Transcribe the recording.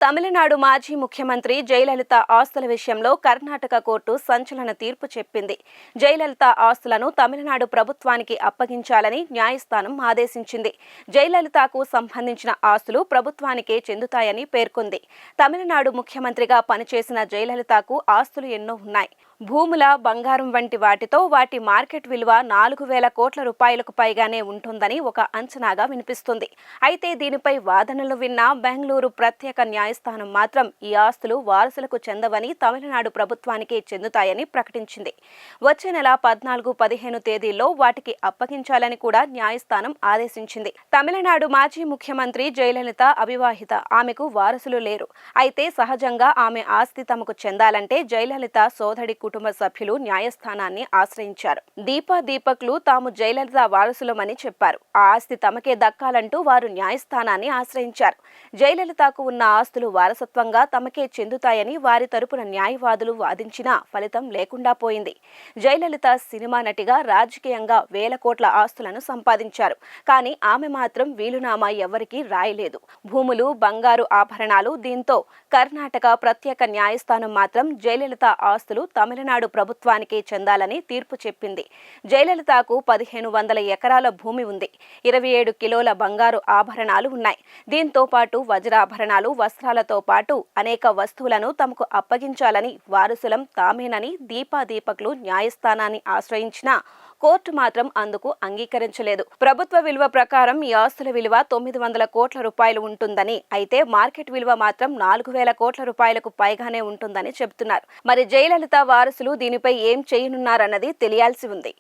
తమిళనాడు మాజీ ముఖ్యమంత్రి జయలలిత ఆస్తుల విషయంలో కర్ణాటక కోర్టు సంచలన తీర్పు చెప్పింది. జయలలిత ఆస్తులను తమిళనాడు ప్రభుత్వానికి అప్పగించాలని న్యాయస్థానం ఆదేశించింది. జయలలితకు సంబంధించిన ఆస్తులు ప్రభుత్వానికే చెందుతాయని పేర్కొంది. తమిళనాడు ముఖ్యమంత్రిగా పనిచేసిన జయలలితకు ఆస్తులు ఎన్నో ఉన్నాయి. భూముల, బంగారం వంటి వాటితో వాటి మార్కెట్ విలువ 4,000 కోట్ల రూపాయలకు పైగానే ఉంటుందని ఒక అంచనాగా వినిపిస్తుంది. అయితే దీనిపై వాదనలు విన్న బెంగళూరు ప్రత్యేక న్యాయస్థానం మాత్రం ఈ ఆస్తులు వారసులకు చెందవని, తమిళనాడు ప్రభుత్వానికే చెందుతాయని ప్రకటించింది. వచ్చే నెల 14, 15 తేదీల్లో వాటికి అప్పగించాలని కూడా న్యాయస్థానం ఆదేశించింది. తమిళనాడు మాజీ ముఖ్యమంత్రి జయలలిత అవివాహిత. ఆమెకు వారసులు లేరు. అయితే సహజంగా ఆమె ఆస్తి తమకు చెందాలంటే జయలలిత సోదరి కుటుంబ సభ్యులు న్యాయస్థానాన్ని ఆశ్రయించారు. దీపక్లు తాము జయలలిత వారసులమని చెప్పారు. ఆ ఆస్తి తమకే దక్కాలంటూ వారు న్యాయస్థానాన్ని ఆశ్రయించారు. జయలలితకు ఉన్న ఆస్తులు వారసత్వంగా తమకే చెందుతాయని వారి తరపున న్యాయవాదులు వాదించినా ఫలితం లేకుండా పోయింది. జయలలిత సినిమా నటిగా, రాజకీయంగా వేల కోట్ల ఆస్తులను సంపాదించారు. కానీ ఆమె మాత్రం వీలునామా ఎవరికీ రాయలేదు. భూములు, బంగారు ఆభరణాలు. దీంతో కర్ణాటక ప్రత్యేక న్యాయస్థానం మాత్రం జయలలిత ఆస్తులు తమిళనాడు ప్రభుత్వానికే చెందాలని తీర్పు చెప్పింది. జయలలితకు 1,500 ఎకరాల భూమి ఉంది. 27 కిలోల బంగారు ఆభరణాలు ఉన్నాయి. దీంతో పాటు వజ్రాభరణాలు, వస్త్రాలతో పాటు అనేక వస్తువులను తమకు అప్పగించాలని వారసులం తామేనని దీపక్లు న్యాయస్థానాన్ని ఆశ్రయించినా కోర్టు మాత్రం అందుకు అంగీకరించలేదు. ప్రభుత్వ విలువ ప్రకారం ఈ ఆస్తుల విలువ 900 కోట్ల రూపాయలు ఉంటుందని, అయితే మార్కెట్ విలువ మాత్రం 4,000 కోట్ల రూపాయలకు పైగానే ఉంటుందని చెబుతున్నారు. మరి జయలలిత వారసులు దీనిపై ఏం చేయనున్నారన్నది తెలియాల్సి ఉంది.